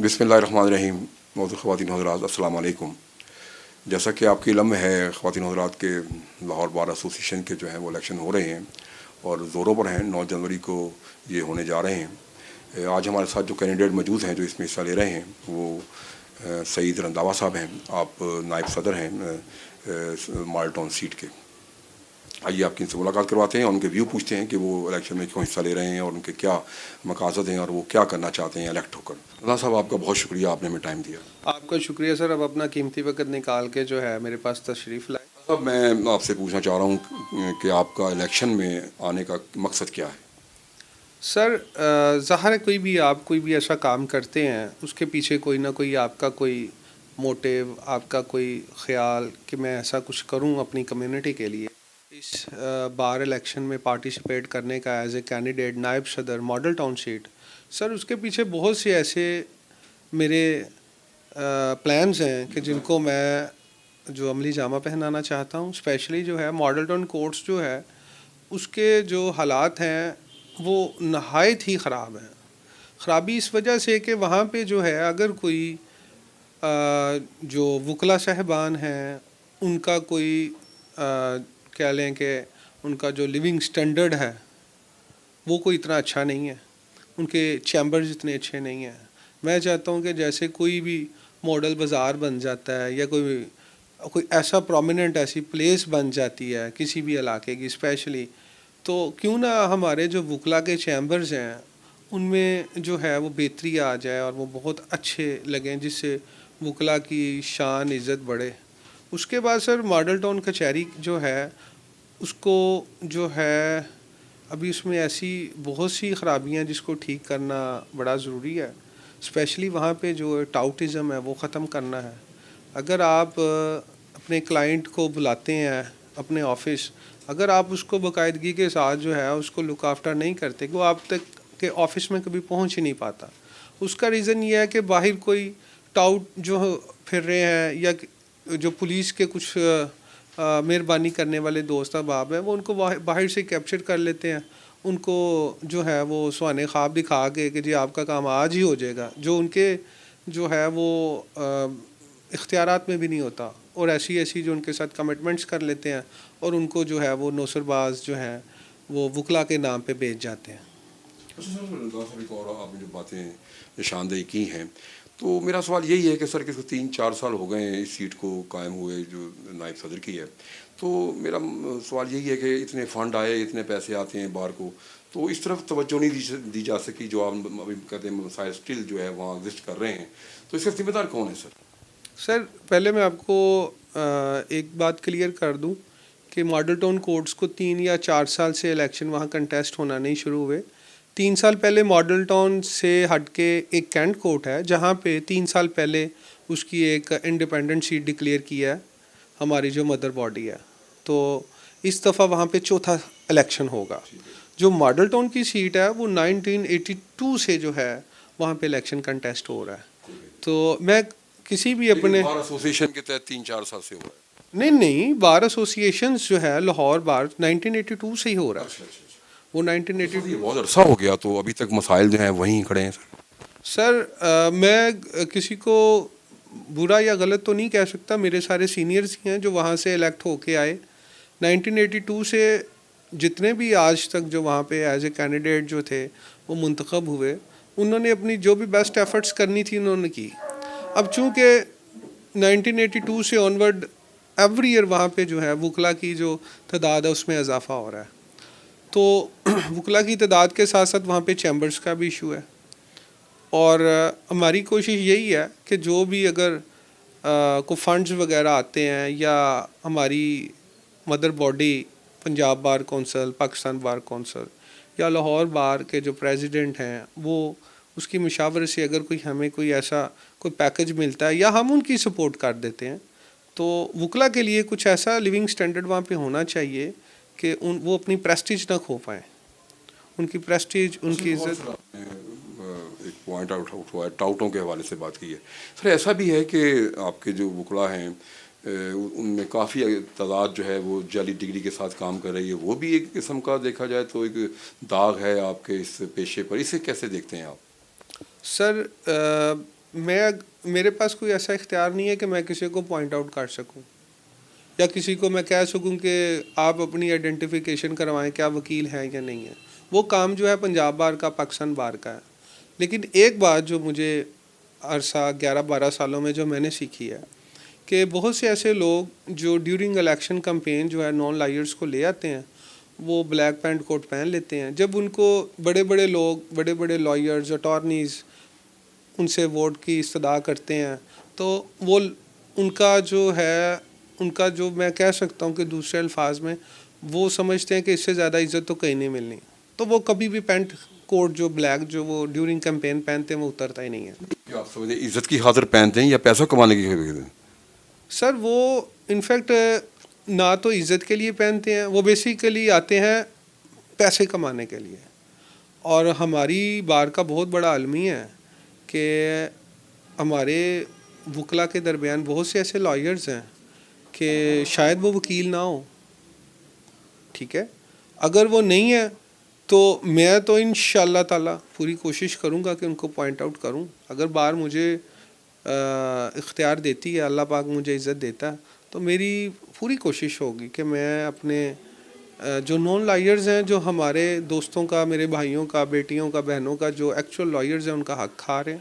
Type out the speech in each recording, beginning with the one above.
बिस्मिल्लाहिर्रहमानिर्रहीम। मौजूद ख़वातीन हज़रात, अस्सलाम वालेकुम। जैसा कि आपकी इल्म में है, ख़वातीन हज़रात के लाहौर बार एसोसिएशन के जो हैं वो इलेक्शन हो रहे हैं और ज़ोरों पर हैं। 9 जनवरी को ये होने जा रहे हैं। आज हमारे साथ जो कैंडिडेट मौजूद हैं जो इसमें हिस्सा ले रहे हैं वो सईद रंधावा साहब हैं। आप नायब सदर हैं माल टाउन सीट के। आइए आपकी इनसे मुलाकात करवाते हैं और उनके व्यू पूछते हैं कि वो इलेक्शन में क्यों हिस्सा ले रहे हैं और उनके क्या मकासद हैं और वो क्या करना चाहते हैं इलेक्ट होकर। रंधावा साहब, आपका बहुत शुक्रिया, आपने हमें टाइम दिया। आपका शुक्रिया सर, अब अपना कीमती वक्त निकाल के जो है मेरे पास तशरीफ़ लाए। अब मैं आपसे पूछना चाह रहा हूँ कि आपका इलेक्शन में आने का मकसद क्या है? सर ज़ाहिर है कोई भी ऐसा काम करते हैं उसके पीछे कोई ना कोई आपका कोई मोटिव, आपका कोई ख़्याल कि मैं ऐसा कुछ करूं अपनी कम्युनिटी के लिए। इस बार इलेक्शन में पार्टिसिपेट करने का एज ए कैंडिडेट नायब सदर मॉडल टाउन सीट, सर उसके पीछे बहुत से ऐसे मेरे प्लान्स हैं कि जिनको मैं जो अमली जामा पहनाना चाहता हूँ। स्पेशली जो है मॉडल टाउन कोर्ट्स जो है उसके जो हालात हैं वो नहायत ही ख़राब हैं। ख़राबी इस वजह से कि वहाँ पे जो है अगर कोई जो वकला साहबान हैं उनका कोई कह लें कि उनका जो लिविंग स्टैंडर्ड है वो कोई इतना अच्छा नहीं है, उनके चैम्बर्स इतने अच्छे नहीं हैं। मैं चाहता हूँ कि जैसे कोई भी मॉडल बाज़ार बन जाता है या कोई ऐसा प्रोमिनेंट ऐसी प्लेस बन जाती है किसी भी इलाके की स्पेशली, तो क्यों ना हमारे जो वकला के चैम्बर्स हैं उनमें जो है वो बेहतरी आ जाए और वो बहुत अच्छे लगें, जिससे वकला की शान इज़्ज़त बढ़े। उसके बाद सर मॉडल टाउन कचहरी जो है उसको जो है अभी उसमें ऐसी बहुत सी ख़राबियाँ जिसको ठीक करना बड़ा ज़रूरी है। स्पेशली वहाँ पे जो टाउटिज़म है वो ख़त्म करना है। अगर आप अपने क्लाइंट को बुलाते हैं अपने ऑफिस, अगर आप उसको बाकायदगी के साथ जो है उसको लुक आफ्टर नहीं करते, वो आप तक के ऑफिस में कभी पहुंच ही नहीं पाता। उसका रीज़न ये है कि बाहर कोई टाउट जो फिर रहे हैं या जो पुलिस के कुछ मेहरबानी करने वाले दोस्त अहबाब हैं वो उनको बाहर से कैप्चर कर लेते हैं। उनको जो है वो सुहाने ख्वाब दिखा के कि जी आपका काम आज ही हो जाएगा, जो उनके जो है वो इख्तियारात में भी नहीं होता, और ऐसी जो उनके साथ कमिटमेंट्स कर लेते हैं और उनको जो है वो नौसरबाज जो हैं वो वकला के नाम पे बेच जाते हैं। अच्छा सर, और आपने जो बातें निशानदेही की हैं, तो मेरा सवाल यही है कि सर किसी 3-4 साल हो गए हैं इस सीट को कायम हुए जो नायब सदर की है, तो मेरा सवाल यही है कि इतने फ़ंड आए, इतने पैसे आते हैं बार को, तो इस तरफ तवज्जो नहीं दी जा सकी जो आप अभी कहते हैं मसाइल स्टिल जो है वहाँ एग्जिस्ट कर रहे हैं, तो इसका जिम्मेदार कौन है सर? सर पहले मैं आपको एक बात क्लियर कर दूं कि मॉडल टाउन कोर्ट्स को 3 या 4 साल से इलेक्शन वहाँ कंटेस्ट होना नहीं शुरू हुए। 3 साल पहले मॉडल टाउन से हट के एक कैंट कोर्ट है जहाँ पे 3 साल पहले उसकी एक इंडिपेंडेंट सीट डिक्लेयर किया है हमारी जो मदर बॉडी है। तो इस दफ़ा वहाँ पे चौथा इलेक्शन होगा। जो मॉडल टाउन की सीट है वो 1982 से जो है वहाँ पे इलेक्शन कंटेस्ट हो रहा है। तो मैं किसी भी अपने बार एसोसिएशन के तहत 3-4 साल से हुआ है? नहीं, बार एसोसिएशन जो है लाहौर बार 1982 से ही हो रहा है। अच्छा। वो ये 1982 बहुत अरसा हो गया, तो अभी तक मसाइल जो हैं वहीं खड़े हैं सर मैं किसी को बुरा या गलत तो नहीं कह सकता, मेरे सारे सीनियर्स ही हैं जो वहाँ से इलेक्ट होके आए 1982 से। जितने भी आज तक जो वहाँ पे एज ए कैंडिडेट जो थे वो मुंतखब हुए, उन्होंने अपनी जो भी बेस्ट एफर्ट्स करनी थी उन्होंने की। अब चूँकि 1982 से ऑनवर्ड एवरी ईयर वहाँ पे जो है वकला की जो तादाद है उसमें इजाफा हो रहा है, तो वकला की तादाद के साथ साथ वहाँ पे चैम्बर्स का भी इशू है। और हमारी कोशिश यही है कि जो भी अगर को फंड्स वगैरह आते हैं या हमारी mother body Punjab bar council, Pakistan bar council या लाहौर बार के जो प्रेसिडेंट हैं वो उसकी मशावरत से अगर कोई हमें कोई ऐसा कोई पैकेज मिलता है या हम उनकी सपोर्ट कर देते हैं, तो वकला के लिए कुछ ऐसा लिविंग स्टैंडर्ड वहाँ पे होना चाहिए कि वो अपनी प्रेस्टीज ना खो पाएँ। उनकी प्रेस्टीज, उनकी इज़्ज़त। एक पॉइंट आउट हुआ है, टाउटों के हवाले से बात की है सर। ऐसा भी है कि आपके जो वकला हैं उनमें काफ़ी तादाद जो है वो जाली डिग्री के साथ काम कर रही है, वो भी एक किस्म का देखा जाए तो एक दाग है आपके इस पेशे पर, इसे कैसे देखते हैं आप? सर میرے پاس کوئی ایسا اختیار نہیں ہے کہ میں کسی کو پوائنٹ آؤٹ کر سکوں یا کسی کو میں کہہ سکوں کہ آپ اپنی آئیڈینٹیفیکیشن کروائیں کیا وکیل ہیں یا نہیں ہیں. وہ کام جو ہے پنجاب بار کا پاکستان بار کا ہے. لیکن ایک بات جو مجھے عرصہ 11-12 سالوں میں جو میں نے سیکھی ہے کہ بہت سے ایسے لوگ جو ڈیورنگ الیکشن کمپین جو ہے نان لائرز کو لے آتے ہیں, وہ بلیک پینٹ کوٹ پہن لیتے ہیں. جب ان کو بڑے بڑے لوگ, بڑے بڑے لائرز, اٹارنیز ان سے ووٹ کی استدعا کرتے ہیں تو وہ ان کا جو میں کہہ سکتا ہوں کہ دوسرے الفاظ میں وہ سمجھتے ہیں کہ اس سے زیادہ عزت تو کہیں نہیں ملنی, تو وہ کبھی بھی پینٹ کوٹ جو بلیک جو وہ ڈیورنگ کیمپین پہنتے ہیں وہ اترتا ہی نہیں ہے. کیا آپ سمجھیں عزت کی خاطر پہنتے ہیں یا پیسہ کمانے کی خاطر؟ سر وہ انفیکٹ نہ تو عزت کے لیے پہنتے ہیں, وہ بیسیکلی آتے ہیں پیسے کمانے کے لیے. اور ہماری بار کا بہت بڑا المی ہے کہ ہمارے وکلا کے درمیان بہت سے ایسے لائرز ہیں کہ شاید وہ وکیل نہ ہوں, ٹھیک ہے. اگر وہ نہیں ہے تو میں تو انشاءاللہ تعالی پوری کوشش کروں گا کہ ان کو پوائنٹ آؤٹ کروں. اگر بار مجھے اختیار دیتی ہے, اللہ پاک مجھے عزت دیتا ہے, تو میری پوری کوشش ہوگی کہ میں اپنے جو نان لائرز ہیں, جو ہمارے دوستوں کا, میرے بھائیوں کا, بیٹیوں کا, بہنوں کا جو ایکچوئل لائرز ہیں ان کا حق کھا رہے ہیں,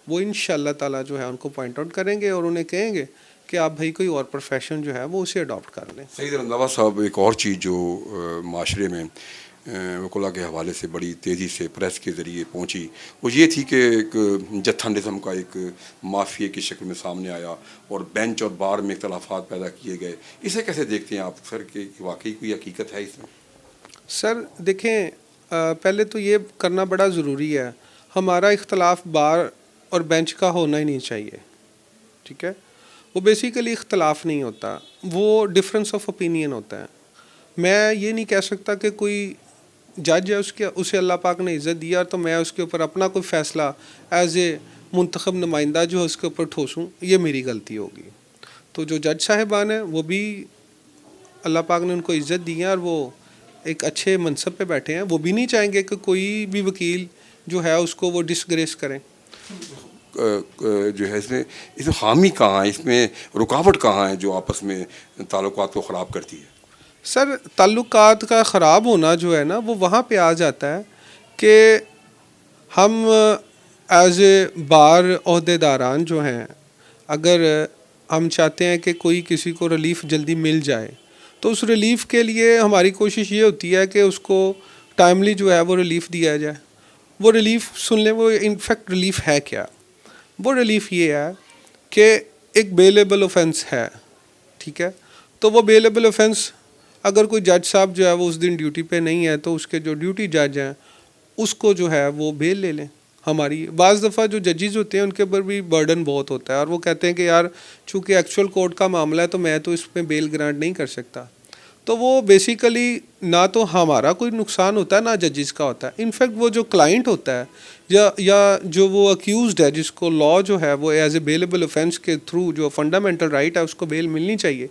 وہ انشاءاللہ تعالی جو ہے ان کو پوائنٹ آؤٹ کریں گے اور انہیں کہیں گے کہ آپ بھائی کوئی اور پروفیشن جو ہے وہ اسے اڈاپٹ کر لیں. سعید رنداوا صاحب, ایک اور چیز جو معاشرے میں وکلا کے حوالے سے بڑی تیزی سے پریس کے ذریعے پہنچی وہ یہ تھی کہ ایک جتھنڈزم کا ایک مافیے کی شکل میں سامنے آیا اور بینچ اور بار میں اختلافات پیدا کیے گئے. اسے کیسے دیکھتے ہیں آپ سر کہ واقعی کوئی حقیقت ہے اس میں؟ سر دیکھیں, پہلے تو یہ کرنا بڑا ضروری ہے, ہمارا اختلاف بار اور بینچ کا ہونا ہی نہیں چاہیے, ٹھیک ہے. وہ بیسیکلی اختلاف نہیں ہوتا, وہ ڈفرینس آف اوپینین ہوتا ہے. میں یہ نہیں کہہ سکتا کہ کوئی جج ہے اسے اللہ پاک نے عزت دیا تو میں اس کے اوپر اپنا کوئی فیصلہ ایز اے منتخب نمائندہ جو ہے اس کے اوپر ٹھوسوں, یہ میری غلطی ہوگی. تو جو جج صاحبان ہیں وہ بھی اللہ پاک نے ان کو عزت دی ہے اور وہ ایک اچھے منصب پہ بیٹھے ہیں, وہ بھی نہیں چاہیں گے کہ کوئی بھی وکیل جو ہے اس کو وہ ڈسگریس کریں. جو ہے اس میں خامی کہاں ہے, اس میں رکاوٹ کہاں ہے جو آپس میں تعلقات کو خراب کرتی ہے؟ سر تعلقات کا خراب ہونا جو ہے نا وہ وہاں پہ آ جاتا ہے کہ ہم ایز اے بار عہدے داران جو ہیں, اگر ہم چاہتے ہیں کہ کوئی کسی کو ریلیف جلدی مل جائے تو اس ریلیف کے لیے ہماری کوشش یہ ہوتی ہے کہ اس کو ٹائملی جو ہے وہ ریلیف دیا جائے. وہ ریلیف سن لیں, وہ انفیکٹ ریلیف ہے کیا؟ وہ ریلیف یہ ہے کہ ایک بیلیبل اوفینس ہے, ٹھیک ہے. تو وہ بیلیبل اوفینس اگر کوئی جج صاحب جو ہے وہ اس دن ڈیوٹی پہ نہیں ہے تو اس کے جو ڈیوٹی جج ہیں اس کو جو ہے وہ بیل لے لیں. ہماری بعض دفعہ جو ججز ہوتے ہیں ان کے اوپر بھی برڈن بہت ہوتا ہے اور وہ کہتے ہیں کہ یار چونکہ ایکچوئل کورٹ کا معاملہ ہے تو میں تو اس میں بیل گرانٹ نہیں کر سکتا. تو وہ بیسیکلی نہ تو ہمارا کوئی نقصان ہوتا ہے نہ ججز کا ہوتا ہے. انفیکٹ وہ جو کلائنٹ ہوتا ہے یا جو وہ اکیوزڈ ہے جس کو لا جو ہے وہ ایز اے بیلیبل اوفینس کے تھرو جو فنڈامنٹل رائٹ ہے اس کو بیل ملنی چاہیے,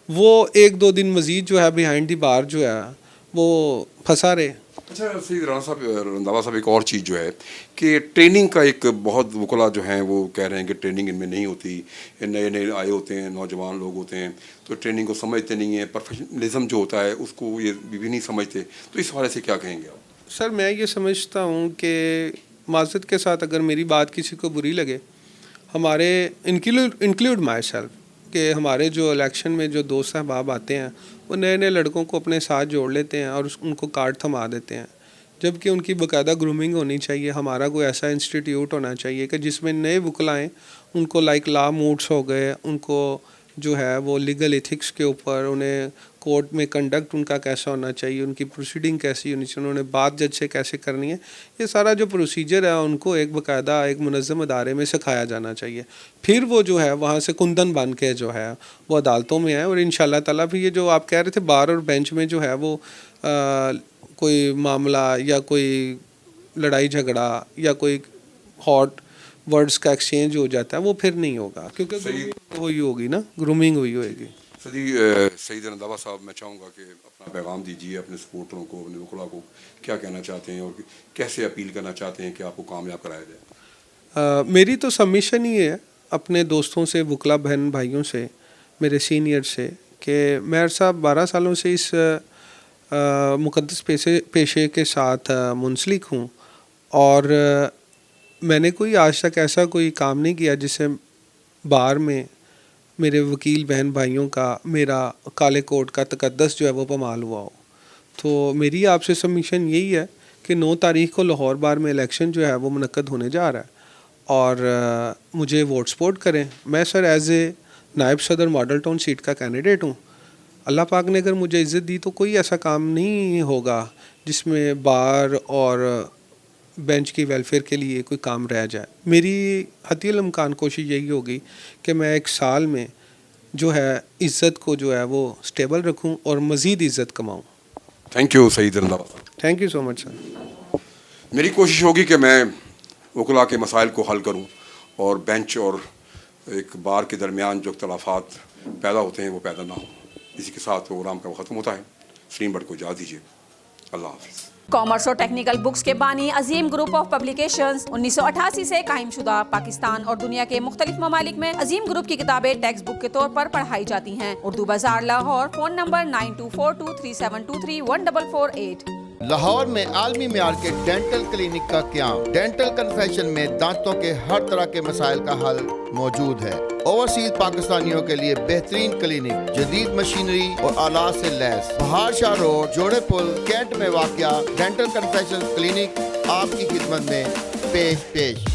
وہ 1-2 دن مزید جو ہے بیہائنڈ دی بار جو ہے وہ پھنسا رہے. اچھا سعید رنداوا صاحب, ایک اور چیز جو ہے کہ ٹریننگ کا ایک بہت وکلا جو ہیں وہ کہہ رہے ہیں کہ ٹریننگ ان میں نہیں ہوتی, نئے نئے آئے ہوتے ہیں, نوجوان لوگ ہوتے ہیں تو ٹریننگ کو سمجھتے نہیں ہیں, پروفیشنلزم جو ہوتا ہے اس کو یہ بھی نہیں سمجھتے. تو اس حوالے سے کیا کہیں گے آپ؟ سر میں یہ سمجھتا ہوں کہ معذرت کے ساتھ اگر میری بات کسی کو بری لگے, ہمارے انکلیوڈ مائی سیلف کہ ہمارے جو الیکشن میں جو دوست احباب آتے ہیں وہ نئے نئے لڑکوں کو اپنے ساتھ جوڑ لیتے ہیں اور ان کو کارڈ تھما دیتے ہیں, جبکہ ان کی باقاعدہ گرومنگ ہونی چاہیے. ہمارا کوئی ایسا انسٹیٹیوٹ ہونا چاہیے کہ جس میں نئے وکلا آئیں, ان کو لائک لا موڈس ہو گئے, ان کو جو ہے وہ لیگل ایتھکس کے اوپر, انہیں کورٹ میں کنڈکٹ ان کا کیسا ہونا چاہیے, ان کی پروسیڈنگ کیسی ہونی چاہیے, انہوں نے بات جج سے کیسے کرنی ہے, یہ سارا جو پروسیجر ہے ان کو ایک باقاعدہ ایک منظم ادارے میں سکھایا جانا چاہیے. پھر وہ جو ہے وہاں سے کندن بن کے جو ہے وہ عدالتوں میں آئے. اور انشاءاللہ تعالیٰ بھی یہ جو آپ کہہ رہے تھے بار اور بینچ میں جو ہے وہ کوئی معاملہ یا کوئی لڑائی جھگڑا یا کوئی ہاٹ ورڈز کا ایکسچینج ہو جاتا ہے, وہ پھر نہیں ہوگا کیونکہ وہی ہوگی نا, گرومنگ ہوئی ہوئے گی. سعید رنداوا صاحب, میں چاہوں گا کہ اپنا پیغام دیجیے اپنے سپورٹروں کو, اپنے وکلا کو, کیا کہنا چاہتے ہیں اور کیسے اپیل کرنا چاہتے ہیں کہ آپ کو کامیاب کرایا جائے؟ मेरी तो सबमिशन ही है अपने दोस्तों से, वकला बहन भाइयों से, मेरे सीनियर से, कि मेयर साहब 12 सालों से इस मुक़द्दस पेशे के साथ मुंसलिक हूँ और मैंने कोई आज तक ऐसा कोई काम नहीं किया जिससे बार में मेरे वकील बहन भाइयों का, मेरा काले कोट का तकद्दस जो है वो पमाल हुआ हो। तो मेरी आपसे सबमिशन यही है कि 9 तारीख को लाहौर बार में इलेक्शन जो है वो मुनक्कद होने जा रहा है और मुझे वोट सपोर्ट करें। मैं सर एज़ ए नायब सदर मॉडल टाउन सीट का कैंडिडेट हूँ। अल्लाह पाक ने अगर मुझे इज़्ज़त दी तो कोई ऐसा काम नहीं होगा जिसमें बार और बेंच की वेलफेयर के लिए कोई काम रह जाए। मेरी हतील इम्कान कोशिश यही होगी कि मैं 1 साल में जो है इज़्ज़त को जो है वो स्टेबल रखूं और मज़ीद इज़्ज़त कमाऊं। Thank you Saeed Randhawa. Thank you so much sir. मेरी कोशिश होगी कि मैं वकला के मसाइल को हल करूं और बेंच और एक बार के दरमियान जो इख्तलाफात पैदा होते हैं वो पैदा ना हो। इसी के साथ प्रोग्राम का ख़त्म होता है। स्ट्रीम बट को इजाज़त दीजिए। अल्लाह हाफ़िज़। कॉमर्स और टेक्निकल बुक्स के बानी अजीम ग्रुप ऑफ पब्लिकेशंस 1988 से कायम शुदा पाकिस्तान और दुनिया के मुख्तलिफ ममालिक में अजीम ग्रुप की किताबें टेक्स्ट बुक के तौर पर पढ़ाई जाती हैं। उर्दू बाजार लाहौर, फ़ोन नंबर 924237231448। लाहौर में आलमी मियार के डेंटल क्लिनिक का क़याम। डेंटल कन्फेक्शन में दांतों के हर तरह के मसाइल का हल मौजूद है। ओवरसीज पाकिस्तानियों के लिए बेहतरीन क्लिनिक, जदीद मशीनरी और आलात से लैस। बहार शाह रोड, जोड़े पुल, कैंट में वाक़या डेंटल कन्फेक्शन क्लिनिक आपकी खिदमत में पेश।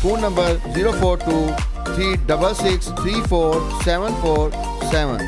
Phone number 04236634747।